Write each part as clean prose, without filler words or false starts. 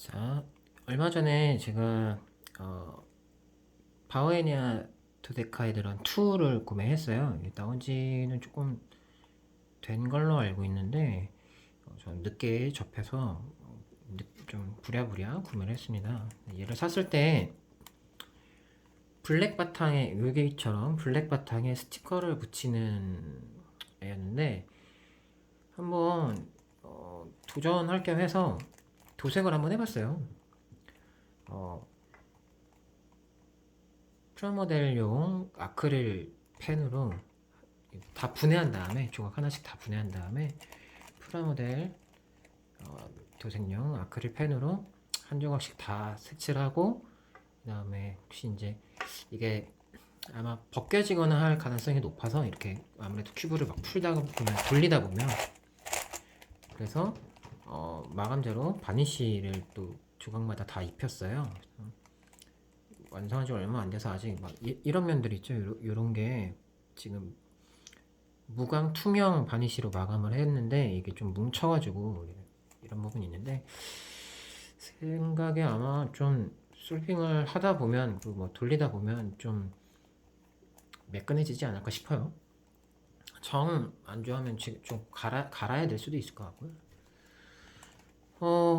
자, 얼마 전에 제가 바오에니아 도데카헤드론 2를 구매했어요. 이게 나온 지는 조금 된 걸로 알고 있는데 좀 늦게 접해서 좀 부랴부랴 구매를 했습니다. 얘를 샀을 때 블랙 바탕에 여기처럼 블랙 바탕에 스티커를 붙이는 애였는데 한번 도전할 겸 해서 도색을 한번 해봤어요. 어, 프라모델용 아크릴 펜으로 다 분해한 다음에 조각 하나씩 다 분해한 다음에 프라모델 도색용 아크릴 펜으로 한 조각씩 다 색칠하고, 그 다음에 혹시 이제 이게 아마 벗겨지거나 할 가능성이 높아서 이렇게 아무래도 큐브를 막 풀다 보면 돌리다 보면, 그래서 마감재로 바니쉬를 또 조각마다 다 입혔어요. 완성한 지 얼마 안 돼서 아직 막 이런 면들이 있죠. 요런 게 지금 무광 투명 바니쉬로 마감을 했는데 이게 좀 뭉쳐가지고 이런 부분이 있는데, 생각에 아마 좀 솔빙을 하다 보면 그 뭐 돌리다 보면 좀 매끈해지지 않을까 싶어요. 정 안 좋아하면 좀 갈아야 될 수도 있을 것 같고요.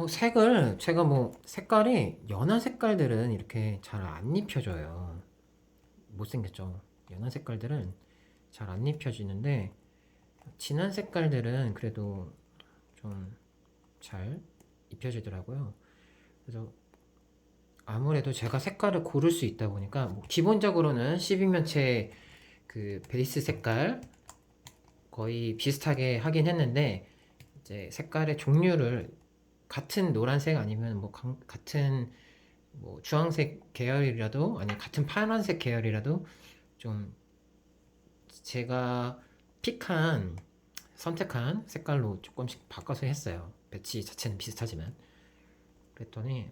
색을 제가 뭐 색깔이 연한 색깔들은 이렇게 잘 안 입혀져요. 못생겼죠. 연한 색깔들은 잘 안 입혀지는데 진한 색깔들은 그래도 좀 잘 입혀지더라고요. 그래서 아무래도 제가 색깔을 고를 수 있다 보니까 뭐 기본적으로는 12면체 그 베이스 색깔 거의 비슷하게 하긴 했는데, 이제 색깔의 종류를 같은 노란색 아니면 뭐 같은 뭐 주황색 계열이라도, 아니 같은 파란색 계열이라도 좀 제가 픽한 선택한 색깔로 조금씩 바꿔서 했어요. 배치 자체는 비슷하지만. 그랬더니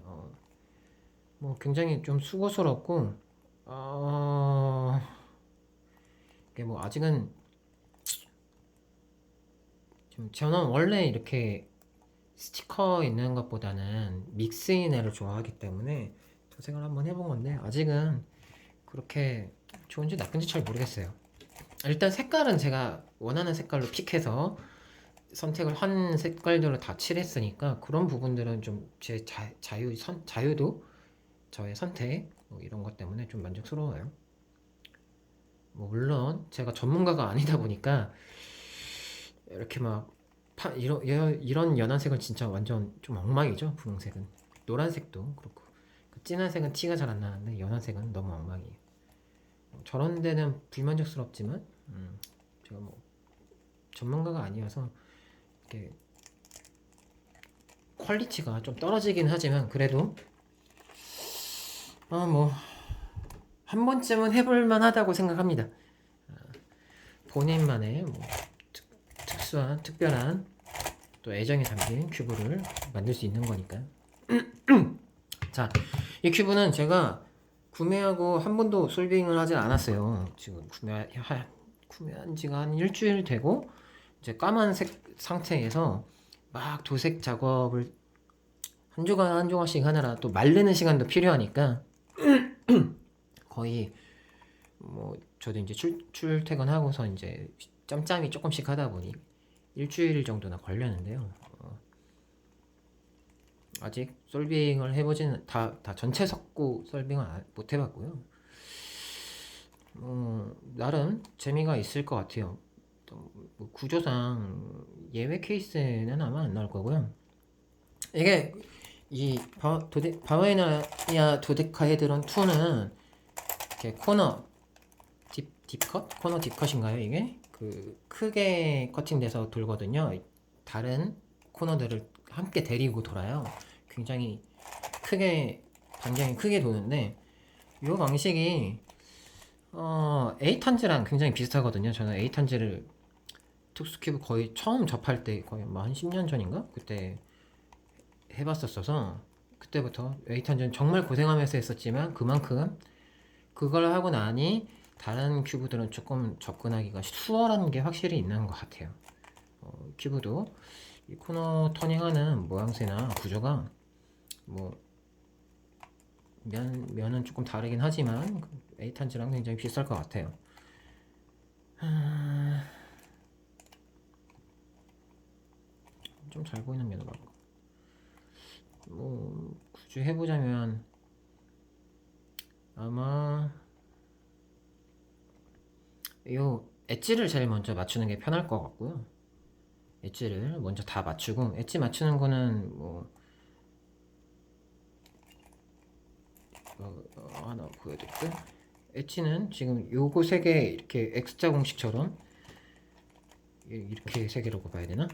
뭐 굉장히 좀 수고스럽고, 이게 뭐 아직은 좀 저는 원래 이렇게 스티커 있는 것보다는 믹스인애를 좋아하기 때문에 도색을 한번 해본 건데 아직은 그렇게 좋은지 나쁜지 잘 모르겠어요. 일단 색깔은 제가 원하는 색깔로 픽해서 선택을 한 색깔들을 다 칠했으니까 그런 부분들은 좀 제 자유도, 저의 선택 뭐 이런 것 때문에 좀 만족스러워요. 뭐 물론 제가 전문가가 아니다 보니까 이렇게 막 이런 연한색은 진짜 완전 좀 엉망이죠. 분홍색은 노란색도 그렇고 진한 색은 티가 잘 안 나는데 연한색은 너무 엉망이에요. 저런 데는 불만족스럽지만 제가 뭐 전문가가 아니어서 이렇게 퀄리티가 좀 떨어지긴 하지만 그래도 뭐 한 번쯤은 해볼 만하다고 생각합니다. 본인만의 뭐 특수한 특별한 또 애정이 담긴 큐브를 만들 수 있는 거니까. 자, 이 큐브는 제가 구매하고 한 번도 솔빙을 하지 않았어요. 지금 구매한 지가 한 일주일 되고 이제 까만색 상태에서 막 도색 작업을 한 조각 한 조각씩 하느라 또 말리는 시간도 필요하니까 거의 뭐 저도 이제 출퇴근하고서 이제 짬짬이 조금씩 하다 보니 일주일 정도나 걸렸는데요. 아직 솔빙을 해보지는 다 전체 섞고 솔빙을 못 해봤고요. 나름 재미가 있을 것 같아요. 또뭐 구조상 예외 케이스는 아마 안 나올 거고요. 이게 이 바오에니아 도데카헤드론 2는 이렇게 코너 딥컷? 코너 딥컷인가요 이게? 그 크게 커팅돼서 돌거든요. 다른 코너들을 함께 데리고 돌아요. 굉장히 크게, 반경이 크게 도는데 이 방식이 에이탄즈랑 굉장히 비슷하거든요. 저는 에이탄즈를 특수큐브 거의 처음 접할 때 거의 뭐한 10년 전인가? 그때 해봤었어서 그때부터 에이탄즈는 정말 고생하면서 했었지만 그만큼 그걸 하고 나니 다른 큐브들은 조금 접근하기가 수월한 게 확실히 있는 것 같아요. 큐브도 이 코너 터닝하는 모양새나 구조가 뭐 면은 조금 다르긴 하지만 A탄지랑 굉장히 비쌀 것 같아요. 좀 잘 보이는 면으로 뭐 굳이 해보자면 아마 요 엣지를 제일 먼저 맞추는 게 편할 것 같고요. 엣지를 먼저 다 맞추고, 엣지 맞추는 거는 뭐 하나 보여드릴게요. 엣지는 지금 요거 세 개 이렇게 X자 공식처럼 이렇게 세 개라고 봐야 되나?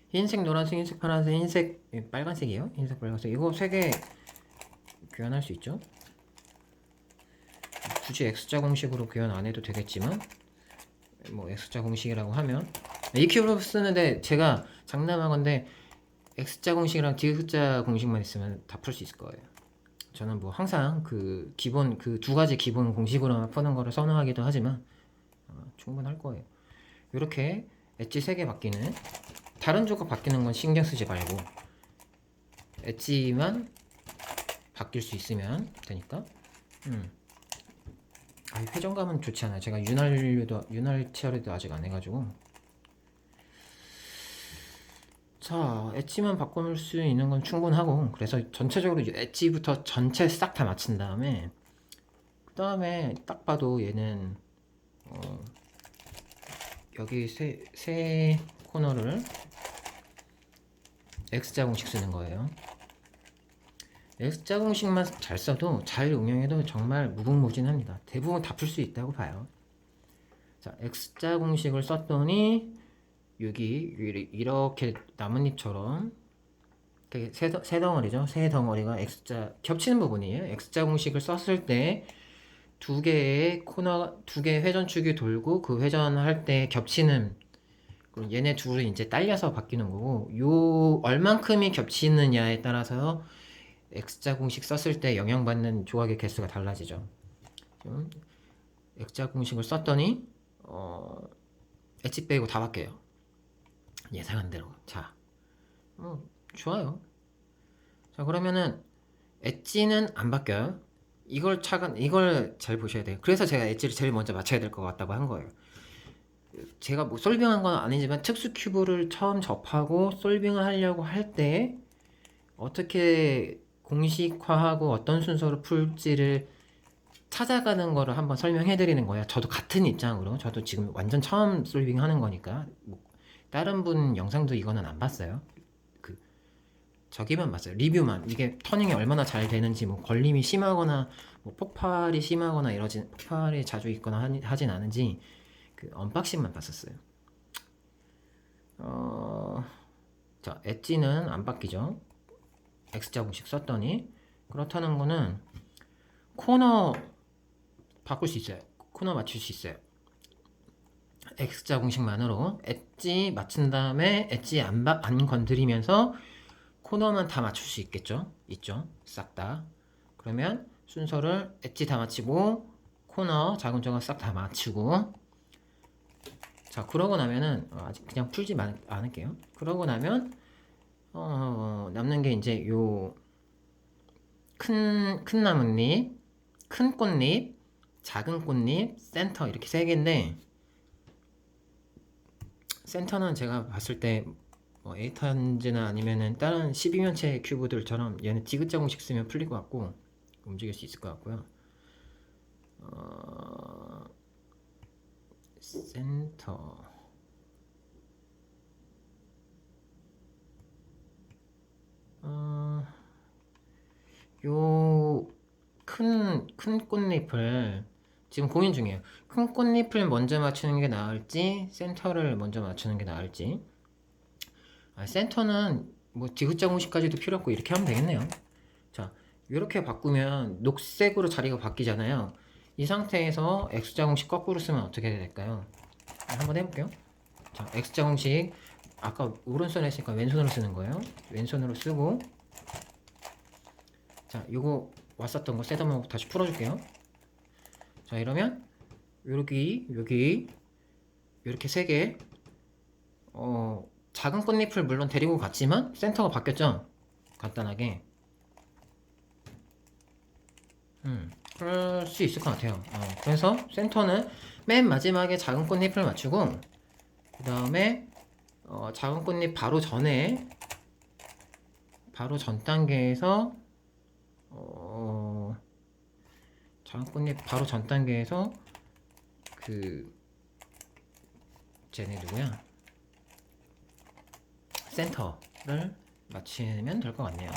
흰색, 노란색, 흰색, 파란색, 흰색, 빨간색이에요. 흰색, 빨간색. 이거 세 개 교환할 수 있죠. 굳이 X자 공식으로 교환 안 해도 되겠지만, 뭐 X자 공식이라고 하면 이 큐브로 쓰는데 제가 장담하건데 X자 공식이랑 D자 공식만 있으면 다 풀 수 있을 거예요. 저는 뭐 항상 그 기본 그 두 가지 기본 공식으로만 푸는 거를 선호하기도 하지만 충분할 거예요. 이렇게 엣지 3개 바뀌는, 다른 조각 바뀌는 건 신경 쓰지 말고 엣지만 바뀔 수 있으면 되니까. 회전감은 좋지 않아요. 제가 윤활 치어리도 아직 안 해가지고. 자, 엣지만 바꿀 수 있는 건 충분하고, 그래서 전체적으로 엣지부터 전체 싹 다 맞춘 다음에, 그 다음에 딱 봐도 얘는 여기 세 코너를 X자 공식 쓰는 거예요. X자 공식만 잘 써도, 잘 응용해도 정말 무궁무진합니다. 대부분 다 풀 수 있다고 봐요. 자, X자 공식을 썼더니 여기 이렇게 나뭇잎처럼 세 덩어리죠. 세 덩어리가 X자 겹치는 부분이에요. X자 공식을 썼을 때 두 개의 코너, 두 개의 회전축이 돌고 그 회전할 때 겹치는, 얘네 둘이 이제 딸려서 바뀌는 거고, 요 얼만큼이 겹치느냐에 따라서 X자 공식 썼을 때 영향받는 조각의 개수가 달라지죠. X자 공식을 썼더니 엣지 빼고 다 바뀌어요. 예상한 대로. 자, 좋아요. 자, 그러면은 엣지는 안 바뀌어요. 이걸 잘 보셔야 돼요. 그래서 제가 엣지를 제일 먼저 맞춰야 될 것 같다고 한 거예요. 제가 뭐 솔빙한 건 아니지만 특수 큐브를 처음 접하고 솔빙을 하려고 할 때 어떻게 공식화하고 어떤 순서로 풀지를 찾아가는 거를 한번 설명해 드리는 거예요. 저도 같은 입장으로, 저도 지금 완전 처음 솔빙 하는 거니까, 뭐 다른 분 영상도 이거는 안 봤어요. 저기만 봤어요. 리뷰만. 이게 터닝이 얼마나 잘 되는지, 뭐 걸림이 심하거나 뭐 폭발이 심하거나 폭발이 자주 있거나 하진 않은지 그 언박싱만 봤었어요. 자, 엣지는 안 바뀌죠. X자 공식 썼더니. 그렇다는 거는 코너 바꿀 수 있어요. 코너 맞출 수 있어요. X자 공식만으로 엣지 맞춘 다음에 엣지 안 건드리면서 코너만 다 맞출 수 있겠죠? 있죠? 싹 다. 그러면 순서를 엣지 다 맞추고 코너 작은 조각 싹 다 맞추고, 자, 그러고 나면은 아직 그냥 풀지 않을게요. 그러고 나면 남는 게 이제 요 큰 나뭇잎, 큰 꽃잎, 작은 꽃잎, 센터, 이렇게 세 개인데, 센터는 제가 봤을 때 에이탄즈나 아니면은 다른 12면체 큐브들처럼 얘는 디귿자 공식 쓰면 풀릴 것 같고 움직일 수 있을 것 같고요. 센터, 요 큰 꽃잎을 지금 고민 중이에요. 큰 꽃잎을 먼저 맞추는 게 나을지 센터를 먼저 맞추는 게 나을지. 센터는 뭐 디귿자 공식까지도 필요 없고 이렇게 하면 되겠네요. 자, 이렇게 바꾸면 녹색으로 자리가 바뀌잖아요. 이 상태에서 X자 공식 거꾸로 쓰면 어떻게 될까요? 한번 해볼게요. 자, X자 공식 아까 오른손에 했으니까 왼손으로 쓰는 거예요. 왼손으로 쓰고, 자, 요거 왔었던 거 셋업하고 다시 풀어줄게요. 자, 이러면 여기 이렇게 세 개 작은 꽃잎을 물론 데리고 갔지만 센터가 바뀌었죠. 간단하게. 그럴 수 있을 것 같아요. 그래서 센터는 맨 마지막에 작은 꽃잎을 맞추고, 그 다음에 작은 꽃잎 바로 전에, 바로 전 단계에서 작은 꽃잎 바로 전 단계에서 그 쟤네 누구야? 센터를 맞추면 될 것 같네요.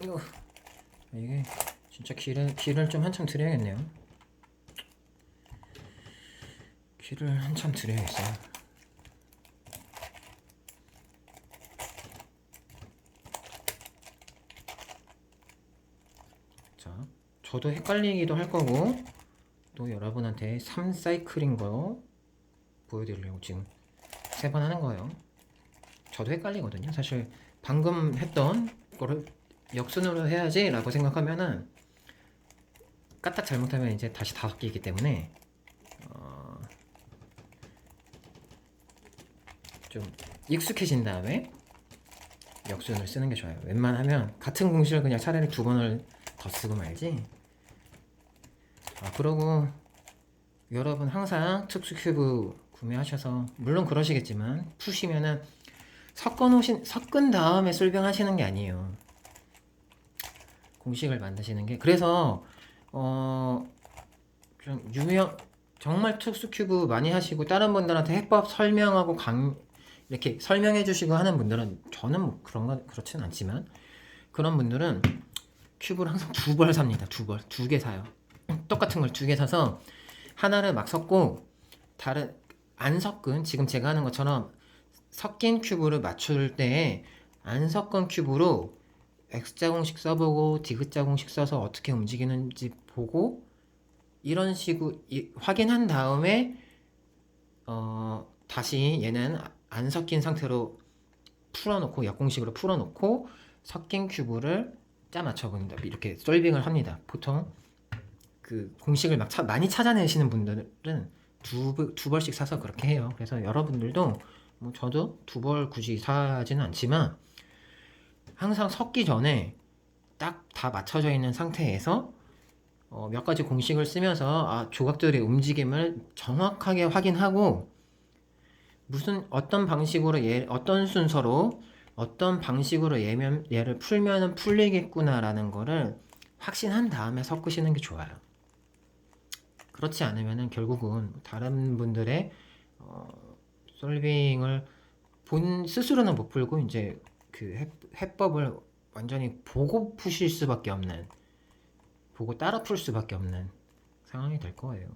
또 이게 진짜 길을 좀 한참 드려야겠네요. 길을 한참 드려야겠어요. 자, 저도 헷갈리기도 할 거고, 또 여러분한테 3사이클인 거 보여드리려고 지금 3번 하는 거예요. 저도 헷갈리거든요. 사실 방금 했던 거를 역순으로 해야지 라고 생각하면은 까딱 잘못하면 이제 다시 다 바뀌기 때문에 좀 익숙해진 다음에 역순을 쓰는 게 좋아요. 웬만하면 같은 공식을 그냥 차라리 2번을 더 쓰고 말지. 그러고 여러분 항상 특수 큐브 구매하셔서 물론 그러시겠지만 푸시면은 섞은 다음에 솔병하시는 게 아니에요. 공식을 만드시는 게. 그래서 좀 정말 특수 큐브 많이 하시고 다른 분들한테 해법 설명하고 이렇게 설명해 주시고 하는 분들은, 저는 뭐 그렇진 않지만 그런 분들은 큐브를 항상 2벌 삽니다. 2개 사요. 똑같은 걸 2개 사서 하나를 막 섞고 안 섞은, 지금 제가 하는 것처럼 섞인 큐브를 맞출 때 안 섞은 큐브로 X자 공식 써보고 디귿자 공식 써서 어떻게 움직이는지 보고 이런 식으로 확인한 다음에 다시 얘는 안 섞인 상태로 풀어놓고 역공식으로 풀어놓고 섞인 큐브를 짜 맞춰본다. 이렇게 솔빙을 합니다. 보통 그 공식을 막 많이 찾아내시는 분들은 두 벌씩 사서 그렇게 해요. 그래서 여러분들도 뭐 저도 2벌 굳이 사지는 않지만 항상 섞기 전에 딱 다 맞춰져 있는 상태에서 몇 가지 공식을 쓰면서 조각들의 움직임을 정확하게 확인하고 어떤 방식으로 어떤 순서로 어떤 방식으로 얘를 풀면은 풀리겠구나라는 거를 확신한 다음에 섞으시는 게 좋아요. 그렇지 않으면은 결국은 다른 분들의 솔빙을 스스로는 못 풀고 이제 그 해법을 완전히 보고 푸실 수밖에 없는, 보고 따라 풀 수밖에 없는 상황이 될 거예요.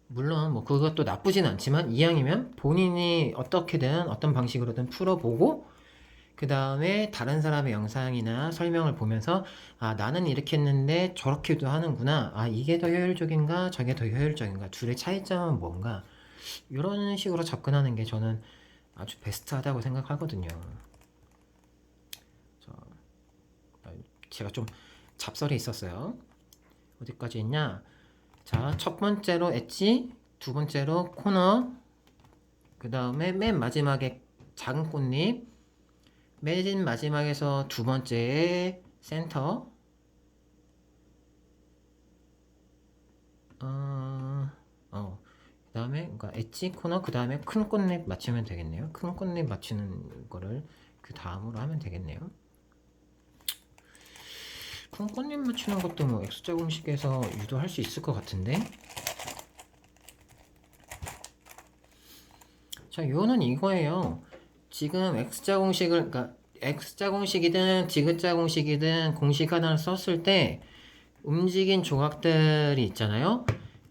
물론 뭐 그것도 나쁘진 않지만 이왕이면 본인이 어떻게든 어떤 방식으로든 풀어보고 그 다음에 다른 사람의 영상이나 설명을 보면서 나는 이렇게 했는데 저렇게도 하는구나, 이게 더 효율적인가 저게 더 효율적인가, 둘의 차이점은 뭔가, 이런 식으로 접근하는 게 저는 아주 베스트하다고 생각하거든요. 제가 좀 잡설이 있었어요. 어디까지 했냐? 자, 첫 번째로 엣지, 두 번째로 코너, 그 다음에 맨 마지막에 작은 꽃잎, 맨 마지막에서 두 번째에 센터, 그 다음에 그러니까 엣지, 코너, 그 다음에 큰 꽃잎 맞추면 되겠네요. 큰 꽃잎 맞추는 거를 그 다음으로 하면 되겠네요. 큰 꽃잎 맞추는 것도 뭐 X자 공식에서 유도할 수 있을 것 같은데. 자, 요는 이거예요. 지금 X자 공식을, 그러니까 X자 공식이든 디귿자 공식이든 공식 하나를 썼을 때 움직인 조각들이 있잖아요.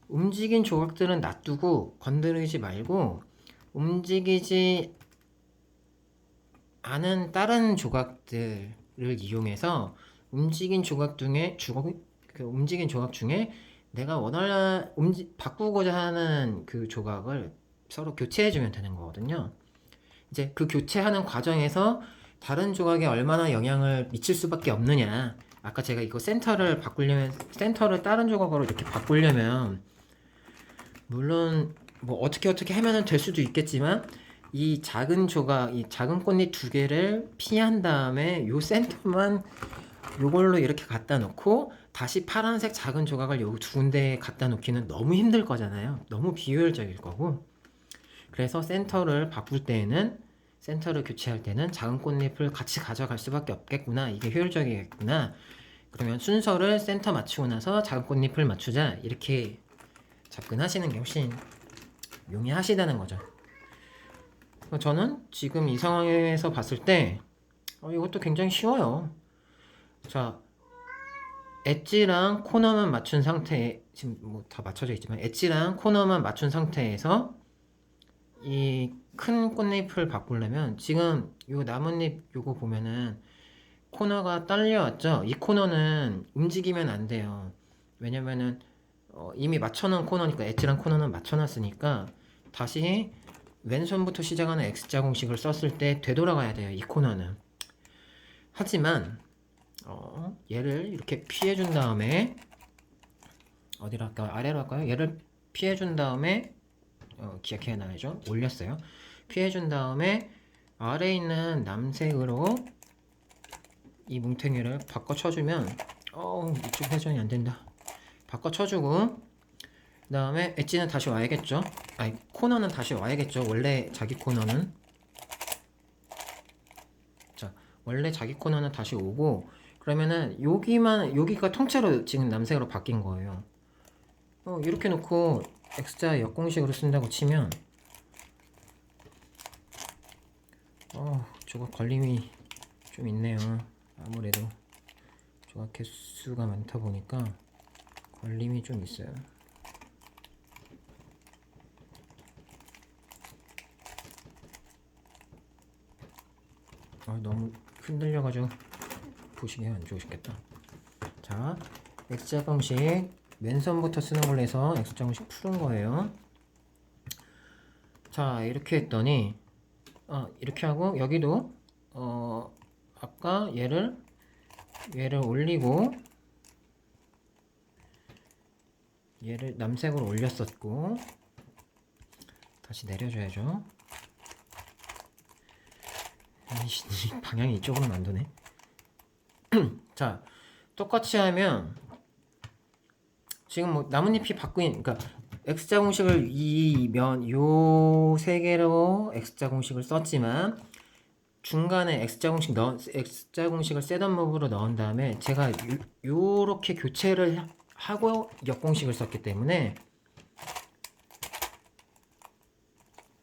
움직인 조각들은 놔두고 건드리지 말고 움직이지 않은 다른 조각들을 이용해서 움직인 조각 중에 내가 원하는 바꾸고자 하는 그 조각을 서로 교체해주면 되는 거거든요. 이제 그 교체하는 과정에서 다른 조각에 얼마나 영향을 미칠 수밖에 없느냐. 아까 제가 이거 센터를 다른 조각으로 이렇게 바꾸려면, 물론 뭐 어떻게 하면은 될 수도 있겠지만, 이 작은 조각, 이 작은 꽃잎 두 개를 피한 다음에 요 센터만 요걸로 이렇게 갖다 놓고 다시 파란색 작은 조각을 요 두 군데에 갖다 놓기는 너무 힘들 거잖아요. 너무 비효율적일 거고. 그래서 센터를 교체할 때는 작은 꽃잎을 같이 가져갈 수밖에 없겠구나. 이게 효율적이겠구나. 그러면 순서를 센터 맞추고 나서 작은 꽃잎을 맞추자. 이렇게 접근하시는 게 훨씬 용이하시다는 거죠. 저는 지금 이 상황에서 봤을 때 이것도 굉장히 쉬워요. 자, 엣지랑 코너만 맞춘 상태에, 지금 뭐 다 맞춰져 있지만 엣지랑 코너만 맞춘 상태에서 이 큰 꽃잎을 바꾸려면, 지금 요 나뭇잎 요거 보면은 코너가 딸려왔죠? 이 코너는 움직이면 안 돼요. 왜냐면은 이미 맞춰놓은 코너니까, 엣지랑 코너는 맞춰놨으니까 다시 왼손부터 시작하는 X자 공식을 썼을 때 되돌아가야 돼요, 이 코너는. 하지만 얘를 이렇게 피해준 다음에, 어디로 할까요? 아래로 할까요? 얘를 피해준 다음에 기억해놔야죠. 올렸어요. 피해준 다음에 아래에 있는 남색으로 이 뭉탱이를 바꿔 쳐주면, 이쪽 회전이 안 된다. 바꿔 쳐주고, 그 다음에 엣지는 다시 와야겠죠. 아니, 코너는 다시 와야겠죠. 원래 자기 코너는. 자, 원래 자기 코너는 다시 오고, 그러면은 여기가 통째로 지금 남색으로 바뀐 거예요. 이렇게 놓고 X자 역공식으로 쓴다고 치면, 저거 걸림이 좀 있네요. 아무래도 조각 개수가 많다 보니까 걸림이 좀 있어요. 너무 흔들려가지고 보시기가 안 좋으시겠다. 자, X자 공식 왼손부터 쓰는 걸로 해서 X자 공식 푸는 거예요. 자, 이렇게 했더니 이렇게 하고, 여기도 아까 얘를 올리고, 얘를 남색으로 올렸었고, 다시 내려줘야죠. 방향이 이쪽으로는 안 도네. 자, 똑같이 하면 지금 뭐 나뭇잎이 그러니까 X자 공식을 요 세 개로 X자 공식을 썼지만, 중간에 X자 공식을 셋업목으로 넣은 다음에 제가 요렇게 교체를 하고 역공식을 썼기 때문에,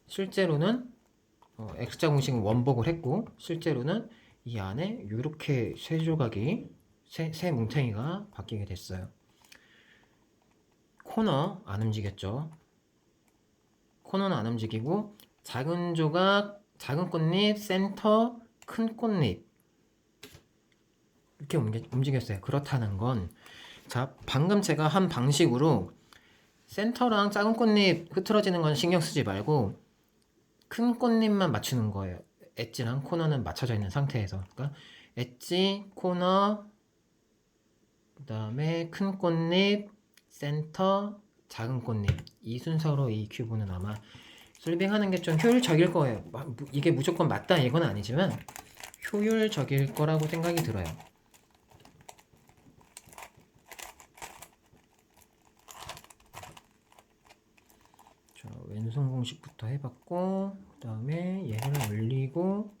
실제로는 X자 공식은 원복을 했고, 실제로는 이 안에 요렇게 세 조각이, 세 뭉탱이가 바뀌게 됐어요. 코너 안 움직였죠. 코너는 안 움직이고, 작은 조각, 작은 꽃잎, 센터, 큰 꽃잎 이렇게 움직였어요. 그렇다는 건, 자, 방금 제가 한 방식으로 센터랑 작은 꽃잎 흐트러지는 건 신경 쓰지 말고 큰 꽃잎만 맞추는 거예요. 엣지랑 코너는 맞춰져 있는 상태에서. 그러니까 엣지, 코너, 그 다음에 큰 꽃잎, 센터, 작은 꽃잎, 이 순서로 이 큐브는 아마 솔빙하는 게 좀 효율적일 거예요. 이게 무조건 맞다 이건 아니지만 효율적일 거라고 생각이 들어요. 자, 왼손 공식부터 해봤고, 그 다음에 얘를 올리고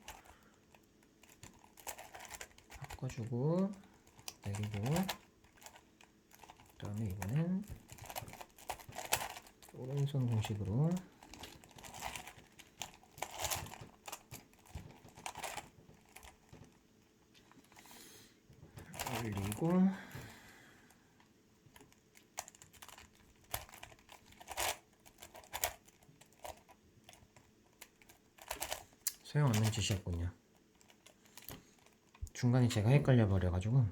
바꿔주고 내리고, 그 다음에 이번엔 오른손 공식으로 올리고, 소용없는 짓이었군요. 중간에 제가 헷갈려 버려가지고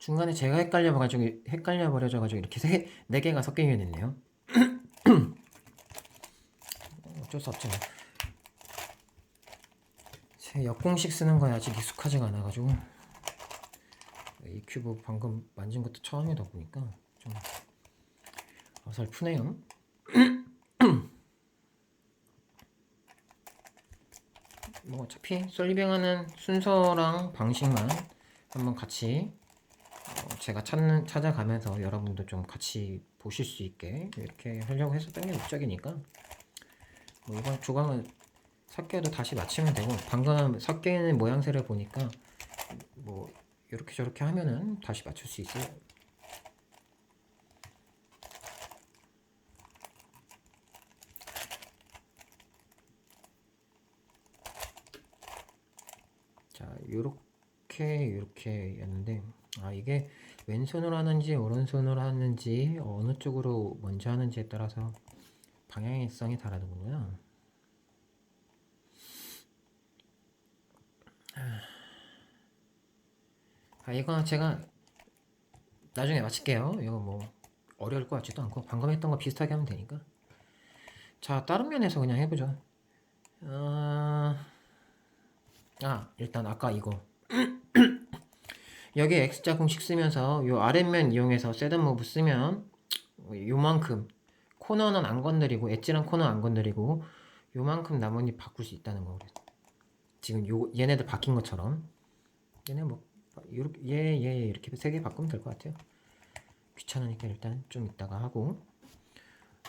중간에 제가 헷갈려버려져가지고 이렇게 네 개가 섞이게 됐네요. 어쩔 수 없죠. 제 역공식 쓰는 거에 아직 익숙하지가 않아가지고 이 큐브 방금 만진 것도 처음이다 보니까 좀 어설프네요. 뭐 어차피 솔리빙하는 순서랑 방식만 한번 같이 제가 찾아가면서 여러분도 좀 같이 보실 수 있게 이렇게 하려고 했었던 게 목적이니까 뭐 이번 조각은 섞여도 다시 맞추면 되고 방금 섞이는 모양새를 보니까 뭐 이렇게 저렇게 하면은 다시 맞출 수 있어요. 자, 요렇게였는데 이게 왼손으로 하는지 오른손으로 하는지 어느 쪽으로 먼저 하는지에 따라서 방향성이 다르군요. 이거 제가 나중에 마칠게요. 이거 뭐 어려울 것 같지도 않고 방금 했던 거 비슷하게 하면 되니까. 자, 다른 면에서 그냥 해보죠. 일단 아까 이거 여기 X자 공식 쓰면서 요 아랫면 이용해서 셋업무브 쓰면 요만큼 코너는 안 건드리고 엣지랑 코너 안 건드리고 요만큼 나뭇잎 바꿀 수 있다는 거. 지금 얘네들 바뀐 것처럼 얘네 뭐 이렇게 이렇게 세 개 바꾸면 될 것 같아요. 귀찮으니까 일단 좀 이따가 하고.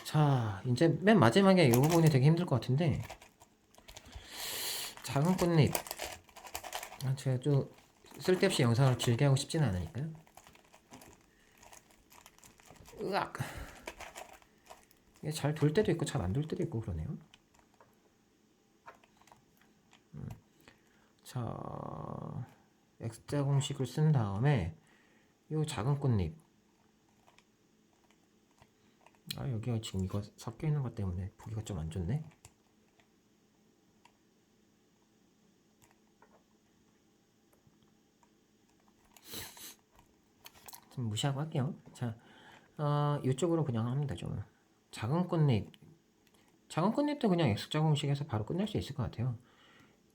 자, 이제 맨 마지막에 이 부분이 되게 힘들 것 같은데 작은 꽃잎. 제가 좀 쓸데없이 영상을 길게 하고 싶지는 않으니까요. 으악. 이게 잘 돌 때도 있고 잘 안 돌 때도 있고 그러네요. 자, X자 공식을 쓴 다음에 이 작은 꽃잎. 여기가 지금 이거 섞여 있는 것 때문에 보기가 좀 안 좋네. 좀 무시하고 할게요. 자, 이쪽으로 그냥 하면 되죠. 작은 꽃잎도 그냥 X자 공식에서 바로 끝낼 수 있을 것 같아요.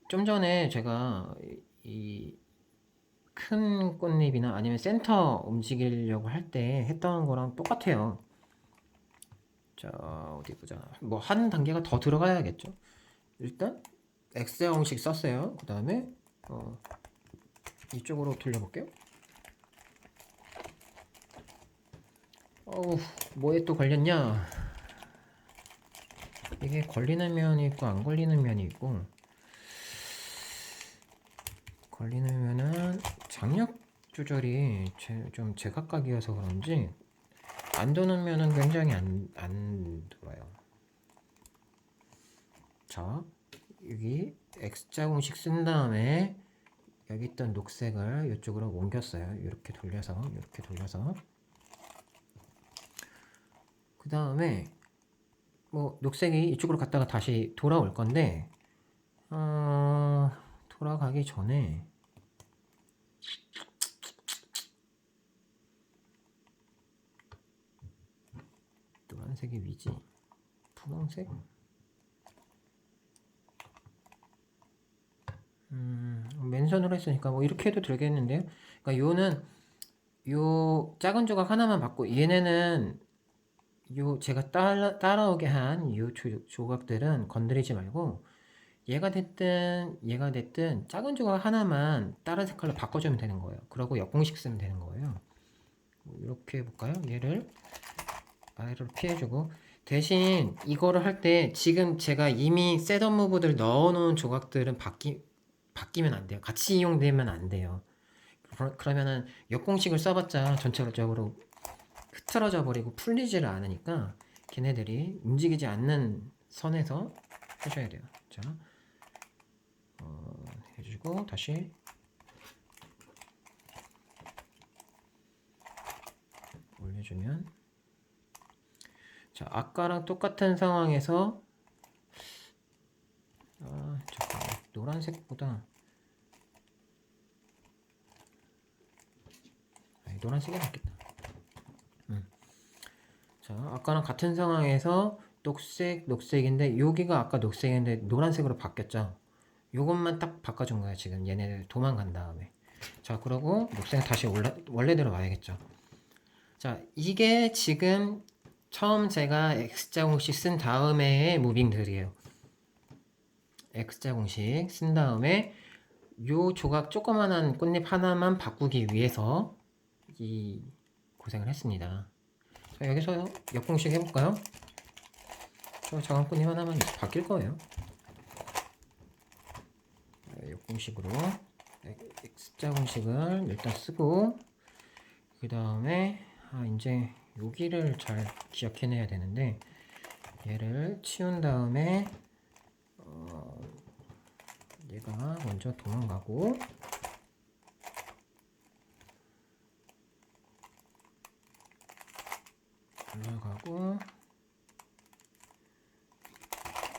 좀 전에 제가 이 큰 꽃잎이나 아니면 센터 움직이려고 할 때 했던 거랑 똑같아요. 자, 어디 보자. 뭐 한 단계가 더 들어가야겠죠. 일단 X자 공식 썼어요. 그 다음에 이쪽으로 돌려볼게요. 뭐에 또 걸렸냐? 이게 걸리는 면이 있고 안 걸리는 면이 있고, 걸리는 면은 장력 조절이 좀 제각각이어서 그런지 안 도는 면은 굉장히 안 돌아요. 자, 여기 X자 공식 쓴 다음에 여기 있던 녹색을 이쪽으로 옮겼어요. 이렇게 돌려서 그 다음에 뭐 녹색이 이쪽으로 갔다가 다시 돌아올 건데 돌아가기 전에 노란색이 위지 분홍색 맨손으로 했으니까 뭐 이렇게 해도 되겠는데요. 그러니까 요 작은 조각 하나만 받고 얘네는 요 제가 따라오게 한 요 조각들은 건드리지 말고 얘가 됐든 작은 조각 하나만 다른 색깔로 바꿔주면 되는 거예요. 그러고 역공식 쓰면 되는 거예요. 뭐 이렇게 해볼까요? 얘를 아래로 피해주고 대신 이거를 할 때 지금 제가 이미 셋업 무브들 넣어놓은 조각들은 바뀌면 안 돼요. 같이 이용되면 안 돼요. 그러면은 역공식을 써봤자 전체적으로 흐트러져 버리고 풀리지를 않으니까 걔네들이 움직이지 않는 선에서 하셔야 돼요. 자, 해주고 다시 올려주면 자, 아까랑 똑같은 상황에서 잠깐만 노란색보다 노란색이 낫겠다. 자, 아까랑 같은 상황에서 녹색, 녹색인데 여기가 아까 녹색인데 노란색으로 바뀌었죠. 요것만 딱 바꿔준 거야 지금 얘네들 도망간 다음에. 자, 그러고 녹색 다시 원래대로 와야겠죠. 자, 이게 지금 처음 제가 X자 공식 쓴 다음에의 무빙들이에요. X자 공식 쓴 다음에 요 조각 조그만한 꽃잎 하나만 바꾸기 위해서 이 고생을 했습니다. 자, 여기서 역공식 해볼까요? 저 작은 꽃잎 하나만 바뀔 거예요. 역공식으로 X자 공식을 일단 쓰고 그 다음에 이제 여기를 잘 기억해내야 되는데 얘를 치운 다음에 얘가 먼저 도망가고 올라가고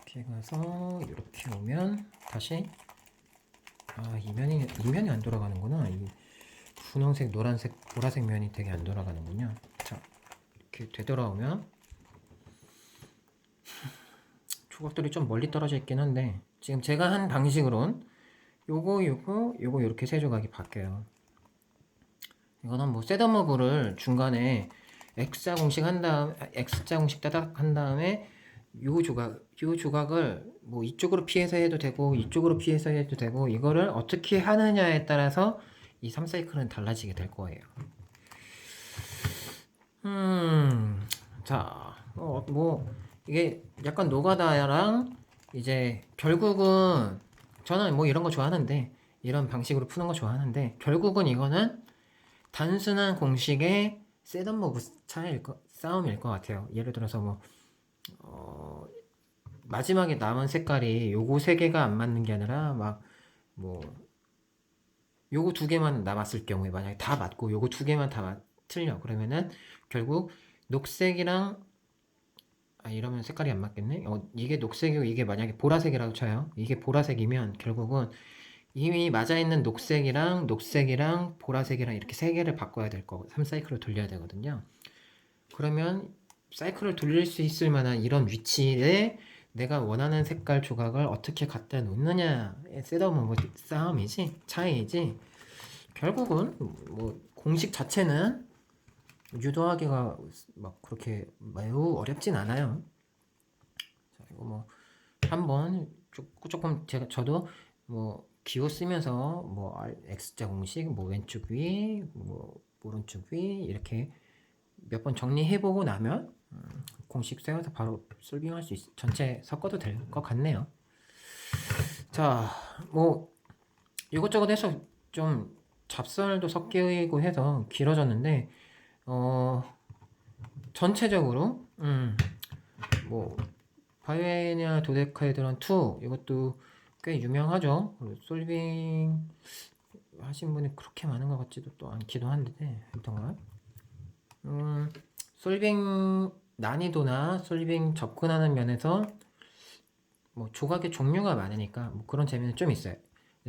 이렇게 가서 이렇게 오면 다시 이면이 안 돌아가는구나. 이 분홍색, 노란색, 보라색 면이 되게 안 돌아가는군요. 자, 이렇게 되돌아오면 조각들이 좀 멀리 떨어져 있긴 한데 지금 제가 한 방식으론 요거 이렇게 세 조각이 바뀌어요. 이거는 뭐 셋업무브를 중간에 X자 공식 한 다음 X자 공식 따닥 한 다음에 요 조각을 뭐 이쪽으로 피해서 해도 되고 이쪽으로 피해서 해도 되고 이거를 어떻게 하느냐에 따라서 이 3사이클은 달라지게 될 거예요. 자, 뭐 이게 약간 노가다랑 이제 결국은 저는 뭐 이런 거 좋아하는데 이런 방식으로 푸는 거 좋아하는데 결국은 이거는 단순한 공식의 셋업무브 싸움일 것 같아요. 예를 들어서 뭐 마지막에 남은 색깔이 요거 세 개가 안 맞는 게 아니라 막 뭐 요거 두 개만 남았을 경우에 만약에 다 맞고 요거 두 개만 다 틀려 그러면은 결국 녹색이랑 이러면 색깔이 안 맞겠네. 이게 녹색이고 이게 만약에 보라색이라고 쳐요. 이게 보라색이면 결국은 이미 맞아 있는 녹색이랑 보라색이랑 이렇게 세 개를 바꿔야 될 거고 3사이클을 돌려야 되거든요. 그러면 사이클을 돌릴 수 있을 만한 이런 위치에 내가 원하는 색깔 조각을 어떻게 갖다 놓느냐의 셋업은 싸움이지 차이지 결국은 뭐 공식 자체는 유도하기가 막 그렇게 매우 어렵진 않아요. 자, 이거 뭐 한번 조금 저도 뭐 기호 쓰면서 뭐 X자 공식 뭐 왼쪽 위 뭐 오른쪽 위 이렇게 몇 번 정리해보고 나면 공식 세워서 바로 솔빙할 수 전체 섞어도 될 것 같네요. 자, 뭐 이것저것 해서 좀 잡설도 섞이고 해서 길어졌는데 전체적으로 뭐 바이오니아 도데카헤드론 2 이것도 꽤 유명하죠. 솔빙 하신 분이 그렇게 많은 것 같지도 또 않기도 한데 일단은 솔빙 난이도나 솔빙 접근하는 면에서 뭐 조각의 종류가 많으니까 뭐 그런 재미는 좀 있어요.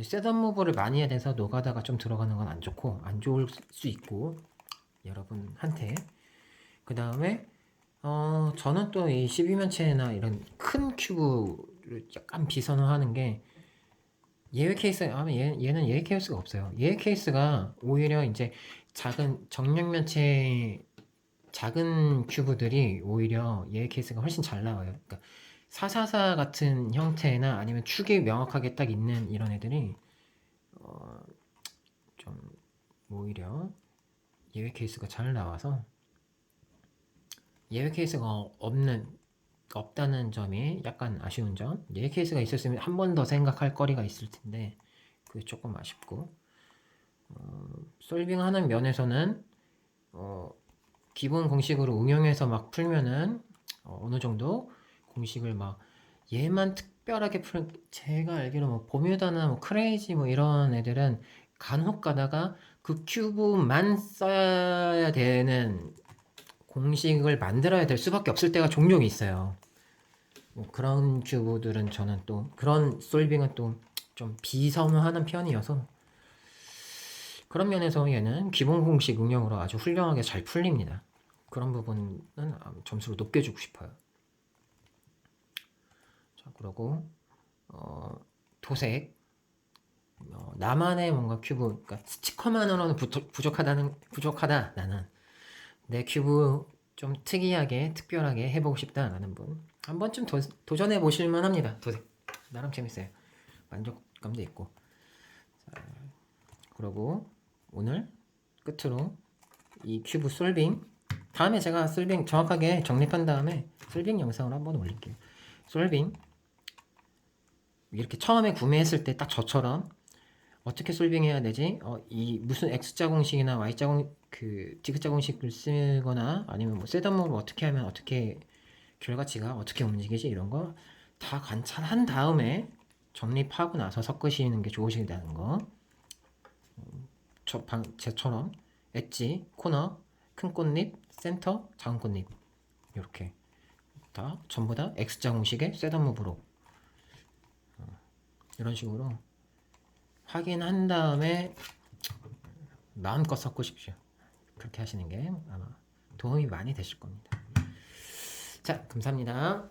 셋업 무브를 많이 해야 돼서 노가다가 좀 들어가는 건 안 좋고 안 좋을 수 있고 여러분한테 그 다음에 저는 또 이 12면체나 이런 큰 큐브를 약간 비선호하는 게 예외 케이스 얘는 예외 케이스가 없어요. 예외 케이스가 오히려 이제 작은 정육면체 작은 큐브들이 오히려 예외 케이스가 훨씬 잘 나와요. 그러니까 444 같은 형태나 아니면 축이 명확하게 딱 있는 이런 애들이 좀 오히려 예외 케이스가 잘 나와서 예외 케이스가 없다는 점이 약간 아쉬운 점. 예외 케이스가 있었으면 한 번 더 생각할 거리가 있을 텐데 그게 조금 아쉽고 솔빙하는 면에서는 기본 공식으로 응용해서 막 풀면은 어느 정도 공식을 막 얘만 특별하게 제가 알기로 뭐 버뮤다나 뭐 크레이지 뭐 이런 애들은 간혹 가다가 그 큐브만 써야 되는 공식을 만들어야 될 수밖에 없을 때가 종종 있어요. 뭐 그런 큐브들은 저는 또 그런 솔빙은 또 좀 비선호하는 편이어서 그런 면에서 얘는 기본 공식 응용으로 아주 훌륭하게 잘 풀립니다. 그런 부분은 점수를 높게 주고 싶어요. 자, 그리고 도색 나만의 뭔가 큐브, 그러니까 스티커만으로는 부족하다. 나는 내 큐브 좀 특이하게 특별하게 해보고 싶다라는 분 한 번쯤 도전해 보실 만합니다. 도색 나름 재밌어요. 만족감도 있고. 자, 그리고 오늘 끝으로 이 큐브 솔빙, 다음에 제가 솔빙 정확하게 정립한 다음에 솔빙 영상을 한번 올릴게요. 솔빙 이렇게 처음에 구매했을 때 딱 저처럼 어떻게 솔빙해야 되지? 이 무슨 x자 공식이나 y자 그 디귿자 공식을 쓰거나 아니면 뭐 셋업목을 어떻게 하면 어떻게 결과치가 어떻게 움직이지, 이런 거 다 관찰한 다음에 정립하고 나서 섞으시는 게 좋으시다는 거. 제처럼 엣지, 코너, 큰 꽃잎, 센터, 작은 꽃잎 이렇게 다 전부 다 x자 공식의 셋업목으로 이런 식으로 확인한 다음에 마음껏 섞으십시오. 그렇게 하시는 게 아마 도움이 많이 되실 겁니다. 자, 감사합니다.